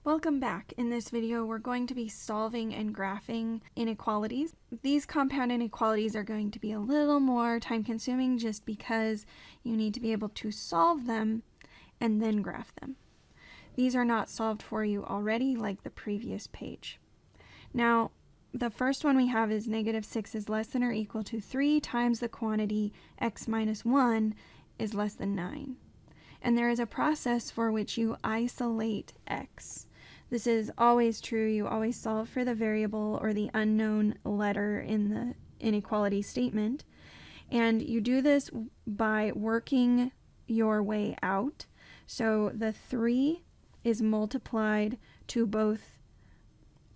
Welcome back. In this video, we're going to be solving and graphing inequalities. These compound inequalities are going to be a little more time-consuming just because you need to be able to solve them and then graph them. These are not solved for you already like the previous page. Now, the first one we have is -6 is less than or equal to 3 times the quantity x minus 1 is less than 9. And there is a process for which you isolate x. This is always true. You always solve for the variable or the unknown letter in the inequality statement. And you do this by working your way out. So the 3 is multiplied to both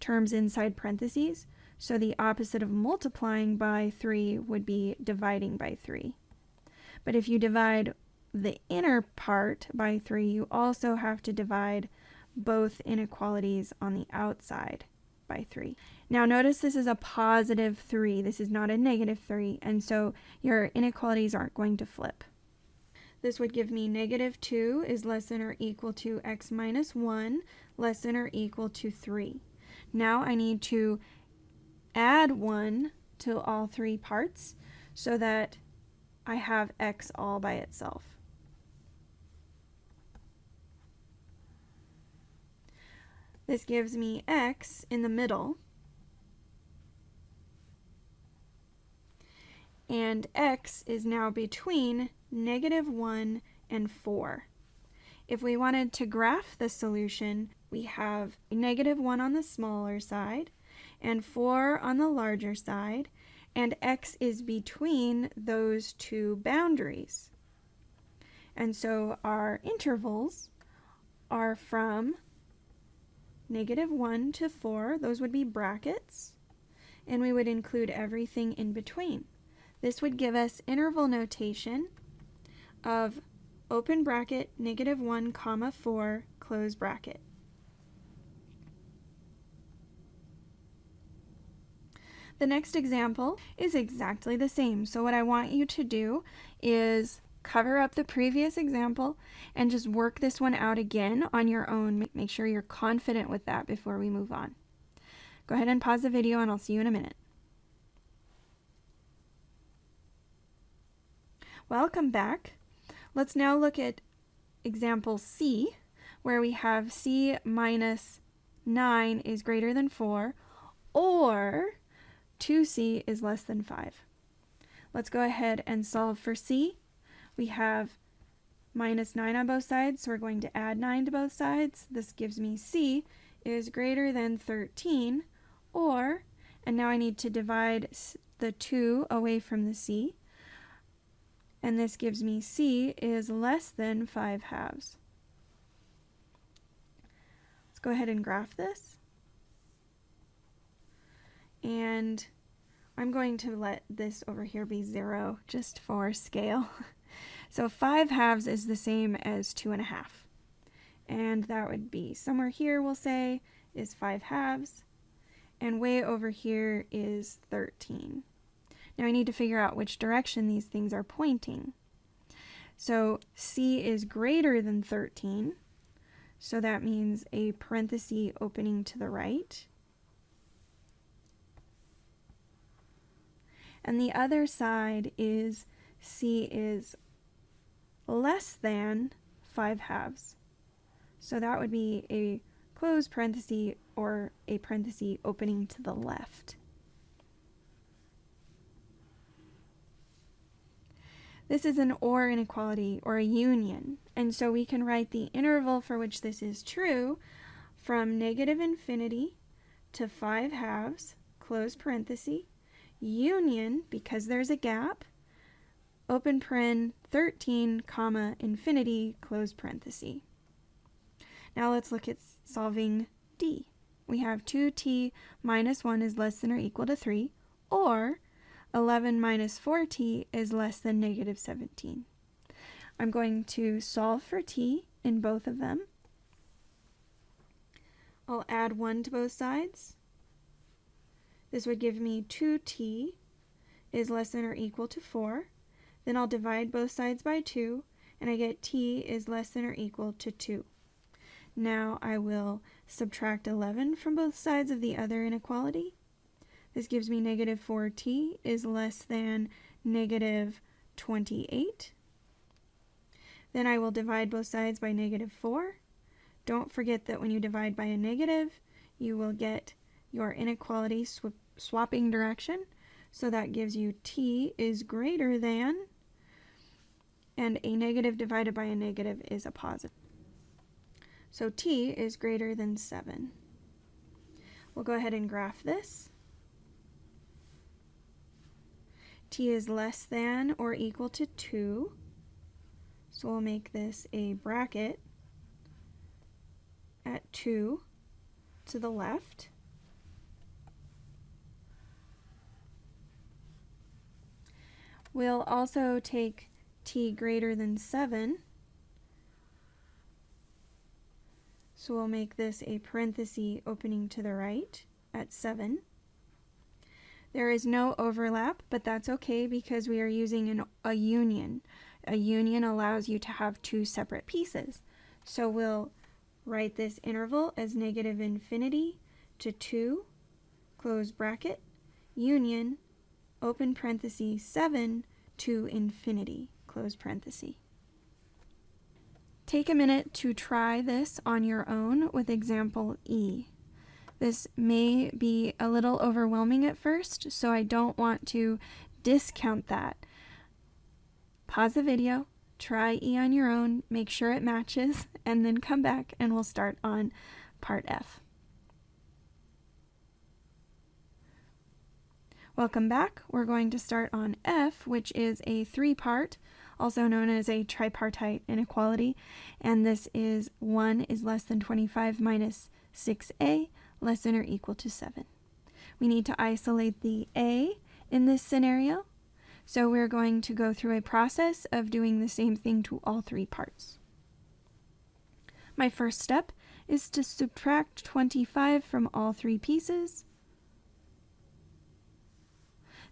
terms inside parentheses. So the opposite of multiplying by 3 would be dividing by 3. But if you divide the inner part by 3, you also have to divide both inequalities on the outside by 3. Now notice this is a positive 3. This is not a negative 3, and so your inequalities aren't going to flip. This would give me -2 is less than or equal to x minus 1 less than or equal to 3. Now I need to add 1 to all 3 parts so that I have x all by itself. This gives me x in the middle, and x is now between -1 and 4. If we wanted to graph the solution, we have -1 on the smaller side and 4 on the larger side, and x is between those two boundaries. And so our intervals are from -1 to 4, those would be brackets, and we would include everything in between. This would give us interval notation of open bracket -1 comma 4 close bracket. The next example is exactly the same. So what I want you to do is cover up the previous example and just work this one out again on your own. Make sure you're confident with that before we move on. Go ahead and pause the video and I'll see you in a minute. Welcome back. Let's now look at example C, where we have C minus 9 is greater than 4, or 2C is less than 5. Let's go ahead and solve for C. We have -9 on both sides, so we're going to add 9 to both sides. This gives me C is greater than 13, or, and now I need to divide the 2 away from the C, and this gives me C is less than 5/2. Let's go ahead and graph this. And I'm going to let this over here be 0 just for scale. So 5/2 is the same as 2.5. And that would be somewhere here, we'll say, is 5/2. And way over here is 13. Now I need to figure out which direction these things are pointing. So C is greater than 13. So that means a parenthesis opening to the right. And the other side is C is less than 5/2. So that would be a closed parenthesis or a parenthesis opening to the left. This is an or inequality or a union, and so we can write the interval for which this is true from -∞ to 5/2 close parenthesis, union, because there's a gap, open paren 13 comma infinity close parenthesis. Now let's look at solving D. We have 2t minus 1 is less than or equal to 3, or 11 minus 4t is less than -17. I'm going to solve for t in both of them. I'll add 1 to both sides. This would give me 2t is less than or equal to 4. Then I'll divide both sides by 2, and I get t is less than or equal to 2. Now I will subtract 11 from both sides of the other inequality. This gives me negative 4t is less than negative 28. Then I will divide both sides by negative 4. Don't forget that when you divide by a negative, you will get your inequality swapping direction. So that gives you t is greater than, and a negative divided by a negative is a positive. So t is greater than 7. We'll go ahead and graph this. T is less than or equal to 2. So we'll make this a bracket at 2 to the left. We'll also take t greater than 7. So we'll make this a parenthesis opening to the right at 7. There is no overlap, but that's okay because we are using a union. A union allows you to have two separate pieces. So we'll write this interval as negative infinity to 2, close bracket, union, open parenthesis, 7 to infinity, close parenthesis. Take a minute to try this on your own with example E. This may be a little overwhelming at first, so I don't want to discount that. Pause the video, try E on your own, make sure it matches, and then come back and we'll start on part F. Welcome back. We're going to start on F, which is a 3-part, also known as a tripartite inequality, and this is 1 is less than 25 minus 6a, less than or equal to 7. We need to isolate the a in this scenario, so we're going to go through a process of doing the same thing to all 3 parts. My first step is to subtract 25 from all 3 pieces.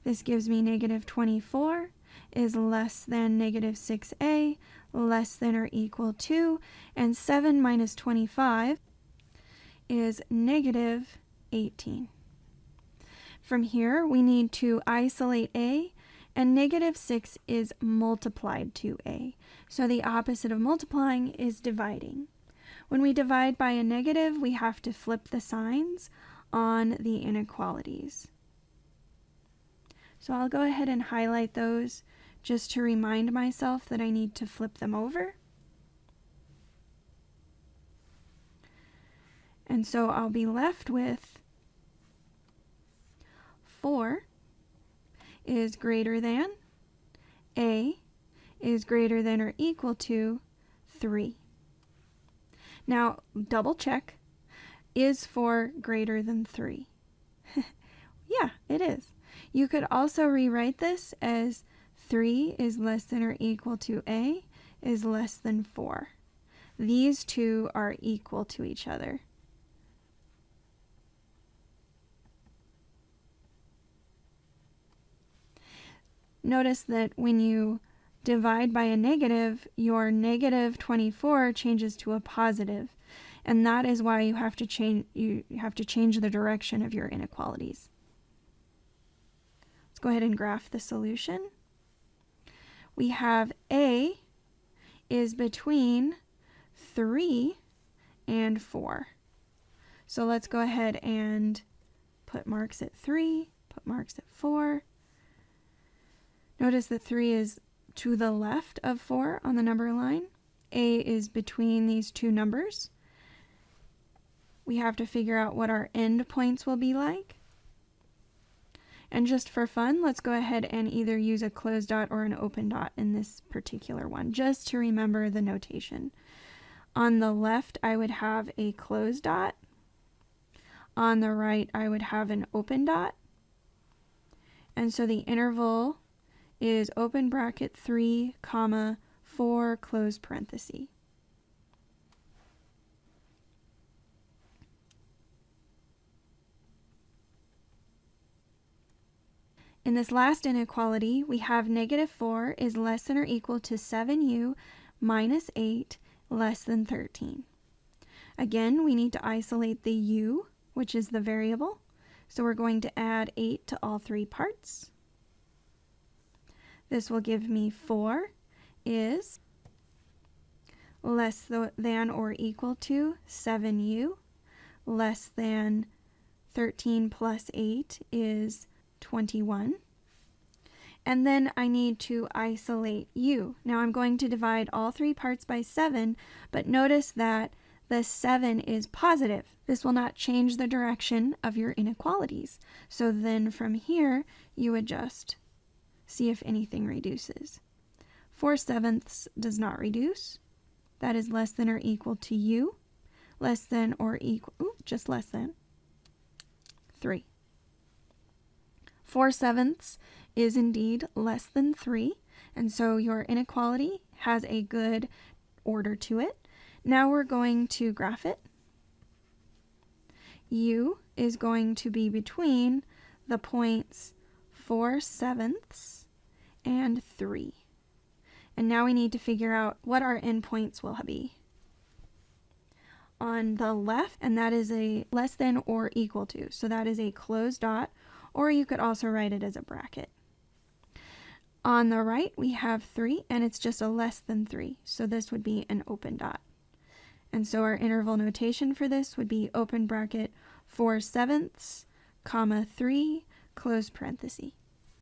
This gives me negative 24 is less than negative 6a, less than or equal to, and 7 minus 25 is negative 18. From here, we need to isolate a, and negative 6 is multiplied to a. So the opposite of multiplying is dividing. When we divide by a negative, we have to flip the signs on the inequalities. So I'll go ahead and highlight those just to remind myself that I need to flip them over. And so I'll be left with 4 is greater than, a is greater than or equal to 3. Now, double check, is 4 greater than 3? Yeah, it is. You could also rewrite this as 3 is less than or equal to a is less than 4. These two are equal to each other. Notice that when you divide by a negative, your negative 24 changes to a positive, and that is why you have to change the direction of your inequalities. Let's go ahead and graph the solution. We have a is between 3 and 4. So let's go ahead and put marks at 3, put marks at 4. Notice that 3 is to the left of 4 on the number line. A is between these two numbers. We have to figure out what our end points will be like. And just for fun, let's go ahead and either use a closed dot or an open dot in this particular one, just to remember the notation. On the left, I would have a closed dot. On the right, I would have an open dot. And so the interval is open bracket 3, comma, 4, close parenthesis. In this last inequality, we have negative 4 is less than or equal to 7u minus 8 less than 13. Again, we need to isolate the u, which is the variable. So we're going to add 8 to all three parts. This will give me 4 is less than or equal to 7u, less than 13 plus 8 is 21. And then I need to isolate u. Now I'm going to divide all three parts by 7, but notice that the 7 is positive. This will not change the direction of your inequalities. So then from here, you would just see if anything reduces. 4/7 does not reduce. That is less than or equal to u, less than or equal, just less than 3. 4/7 is indeed less than 3, and so your inequality has a good order to it. Now we're going to graph it. U is going to be between the points 4/7 and 3. And now we need to figure out what our endpoints will be. On the left, and that is a less than or equal to, so that is a closed dot, or you could also write it as a bracket. On the right, we have 3, and it's just a less than 3, so this would be an open dot. And so our interval notation for this would be open bracket 4/7, comma 3, close parenthesis.